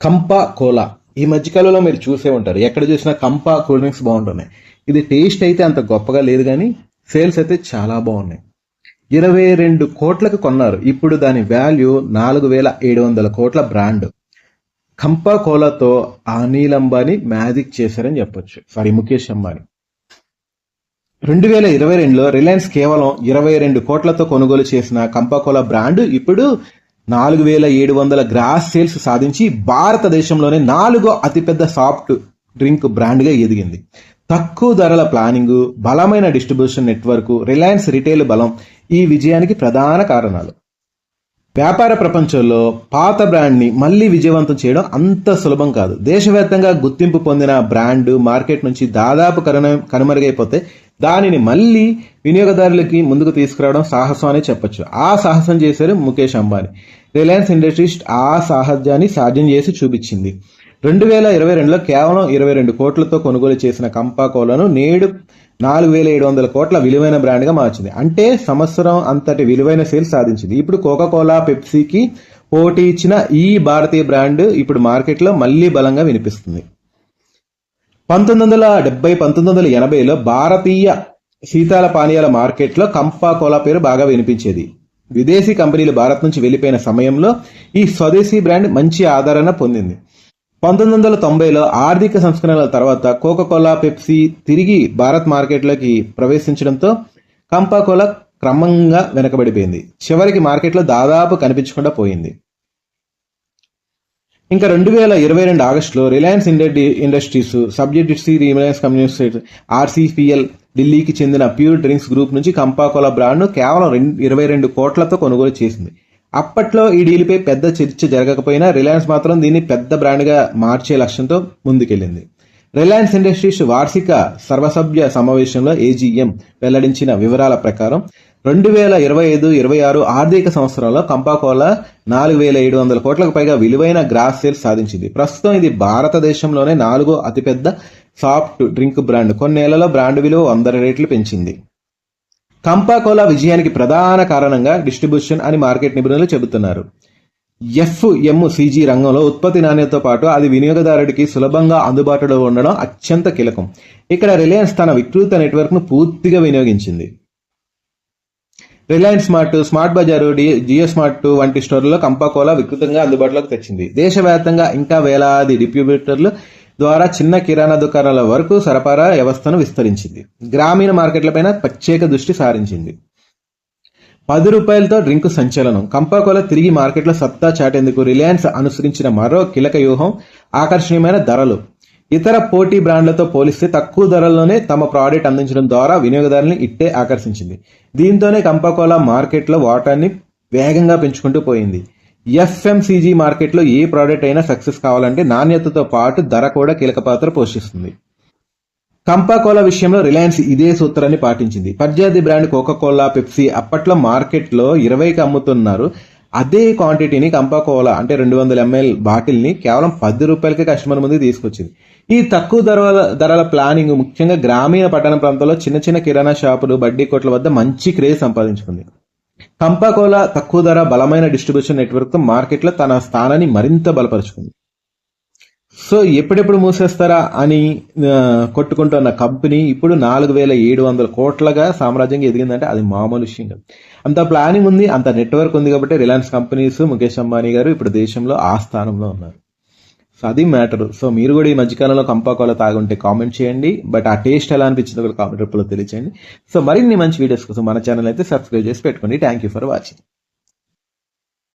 కంపా కోలా ఈ మధ్యకాలంలో మీరు చూసే ఉంటారు. ఎక్కడ చూసినా కంపా కూల్ డ్రింక్స్ బాగుంటున్నాయి. ఇది టేస్ట్ అయితే అంత గొప్పగా లేదు, కానీ సేల్స్ అయితే చాలా బాగున్నాయి. 22 కోట్లకు కొన్నారు. ఇప్పుడు దాని వాల్యూ 4,700 కోట్ల బ్రాండ్. కంపా కోలాతో అనిల్ అంబానీ మ్యాజిక్ చేశారని చెప్పొచ్చు. ముఖేష్ అంబానీ 2022లో రిలయన్స్ కేవలం 22 కోట్లతో కొనుగోలు చేసిన కంపా కోలా బ్రాండ్ ఇప్పుడు 4,700 గ్రాస్ సేల్స్ సాధించి భారతదేశంలోనే 4వ అతిపెద్ద సాఫ్ట్ డ్రింక్ బ్రాండ్గా ఎదిగింది. తక్కువ ధరల ప్లానింగ్, బలమైన డిస్ట్రిబ్యూషన్ నెట్వర్క్, రిలయన్స్ రిటైల్ బలం ఈ విజయానికి ప్రధాన కారణాలు. వ్యాపార ప్రపంచంలో పాత బ్రాండ్ని మళ్లీ విజయవంతం చేయడం అంత సులభం కాదు. దేశవ్యాప్తంగా గుర్తింపు పొందిన బ్రాండ్ మార్కెట్ నుంచి దాదాపు కనుమరుగైపోతే దానిని మళ్లీ వినియోగదారులకి ముందుకు తీసుకురావడం సాహసం అని చెప్పొచ్చు. ఆ సాహసం చేశారు ముఖేష్ అంబానీ. రిలయన్స్ ఇండస్ట్రీస్ ఆ సాహసాన్ని సాధ్యం చేసి చూపించింది. 2022లో కేవలం 22 కోట్లతో కొనుగోలు చేసిన కంపా కోలాను నేడు 4,700 కోట్ల విలువైన బ్రాండ్గా మార్చింది. అంటే సంవత్సరం అంతటి విలువైన సేల్స్ సాధించింది. ఇప్పుడు కోకా కోలా, పెప్సీకి పోటీ ఇచ్చిన ఈ భారతీయ బ్రాండ్ ఇప్పుడు మార్కెట్లో మళ్లీ బలంగా వినిపిస్తుంది. 1980-1980లో భారతీయ శీతల పానీయాల మార్కెట్లో కంపా కోలా పేరు బాగా వినిపించేది. విదేశీ కంపెనీలు భారత్ నుంచి వెళ్లిపోయిన సమయంలో ఈ స్వదేశీ బ్రాండ్ మంచి ఆదరణ పొందింది. 1990లో ఆర్థిక సంస్కరణల తర్వాత కోకా కోలా, పెప్సీ తిరిగి భారత్ మార్కెట్లోకి ప్రవేశించడంతో కంపా కోలా క్రమంగా వెనకబడిపోయింది. చివరికి మార్కెట్లో దాదాపు కనిపించకుండా పోయింది. ఇంకా 2022 ఆగస్టులో రిలయన్స్ ఇండస్ట్రీస్ సబ్సిడరీ రిలయన్స్ కమ్యూనికేషన్ ఆర్సీపీఎల్ ఢిల్లీకి చెందిన ప్యూర్ డ్రింక్స్ గ్రూప్ నుంచి కంపా కోలా బ్రాండ్ను కేవలం 22 కోట్లతో కొనుగోలు చేసింది. అప్పట్లో ఈ డీల్పై పెద్ద చర్చ జరగకపోయినా రిలయన్స్ మాత్రం దీన్ని పెద్ద బ్రాండ్గా మార్చే లక్ష్యంతో ముందుకెళ్లింది. రిలయన్స్ ఇండస్ట్రీస్ వార్షిక సర్వసభ్య సమావేశంలో ఏజీఎం వెల్లడించిన వివరాల ప్రకారం 2025-26 ఆర్థిక సంవత్సరంలో కంపా కోలా 4,700 కోట్లకు పైగా విలువైన గ్రాస్ సేల్స్ సాధించింది. ప్రస్తుతం ఇది భారతదేశంలోనే 4వ అతిపెద్ద సాఫ్ట్ డ్రింక్ బ్రాండ్. కొన్నేళ్లలో బ్రాండ్ విలువ 100 రెట్లు పెంచింది. కంపా కోలా విజయానికి ప్రధాన కారణంగా డిస్ట్రిబ్యూషన్ అని మార్కెట్ నిపుణులు చెబుతున్నారు. ఎఫ్ఎంసీజీ రంగంలో ఉత్పత్తి నాణ్యతతో పాటు అది వినియోగదారుడికి సులభంగా అందుబాటులో ఉండడం అత్యంత కీలకం. ఇక్కడ రిలయన్స్ తన విస్తృత నెట్వర్క్ను పూర్తిగా వినియోగించింది. రిలయన్స్ స్మార్ట్ బజారు, జియో స్మార్ట్ వంటి స్టోర్లలో కంపా కోలా విస్తృతంగా అందుబాటులోకి తెచ్చింది. దేశవ్యాప్తంగా ఇంకా వేలాది డిస్ట్రిబ్యూటర్లు ద్వారా చిన్న కిరాణా దుకాణాల వరకు సరఫరా వ్యవస్థను విస్తరించింది. గ్రామీణ మార్కెట్లపైన ప్రత్యేక దృష్టి సారించింది. 10 రూపాయలతో డ్రింక్ సంచలనం. కంపా కోలా తిరిగి మార్కెట్లో సత్తా చాటేందుకు రిలయన్స్ అనుసరించిన మరో కీలక వ్యూహం ఆకర్షణీయమైన ధరలు. ఇతర పోటీ బ్రాండ్లతో పోలిస్తే తక్కువ ధరల్లోనే తమ ప్రోడక్ట్ అందించడం ద్వారా వినియోగదారులను ఇట్టే ఆకర్షించింది. దీంతోనే కంపా కోలా మార్కెట్లో వాటాన్ని వేగంగా పెంచుకుంటూ పోయింది. ఎఫ్ఎంసీజీ మార్కెట్లో ఏ ప్రోడక్ట్ అయినా సక్సెస్ కావాలంటే నాణ్యతతో పాటు ధర కూడా కీలక పాత్ర పోషిస్తుంది. కంపా కోలా విషయంలో రిలయన్స్ ఇదే సూత్రాన్ని పాటించింది. ప్రత్యర్థి బ్రాండ్ కోకా కోలా, పెప్సీ అప్పట్లో మార్కెట్లో 20కి అమ్ముతున్నారు. అదే క్వాంటిటీని కంపా కోలా అంటే 200 ml బాటిల్ని కేవలం 10 రూపాయలకే కస్టమర్ ముందుకు తీసుకొచ్చింది. ఈ తక్కువ ధరల ప్లానింగ్ ముఖ్యంగా గ్రామీణ పట్టణ ప్రాంతాల్లో చిన్న చిన్న కిరాణా షాపులు, బడ్డీ కొట్ల వద్ద మంచి క్రేజ్ సంపాదించుకుంది. కంపా కోలా తక్కువ ధర, బలమైన డిస్ట్రిబ్యూషన్ నెట్వర్క్తో మార్కెట్లో తన స్థానాన్ని మరింత బలపరుచుకుంది. సో ఎప్పుడెప్పుడు మూసేస్తారా అని కొట్టుకుంటున్న కంపెనీ ఇప్పుడు 4,700 కోట్లగా సామ్రాజ్యంగా ఎదిగిందంటే అది మామూలు విషయం కాదు. అంత ప్లానింగ్ ఉంది, అంత నెట్వర్క్ ఉంది కాబట్టి రిలయన్స్ కంపెనీస్, ముఖేష్ అంబానీ గారు ఇప్పుడు దేశంలో ఆ స్థానంలో ఉన్నారు. సో అది మ్యాటర్. సో మీరు కూడా ఈ మధ్యకాలంలో కంపా కోలా తాగుంటే కామెంట్ చేయండి. బట్ ఆ టేస్ట్ ఎలా అనిపించిందో కూడా కామెంట్ రూపంలో తెలియచేయండి. సో మరిన్ని మంచి వీడియోస్ కోసం మన ఛానల్ అయితే సబ్స్క్రైబ్ చేసి పెట్టుకోండి. Thank you for watching.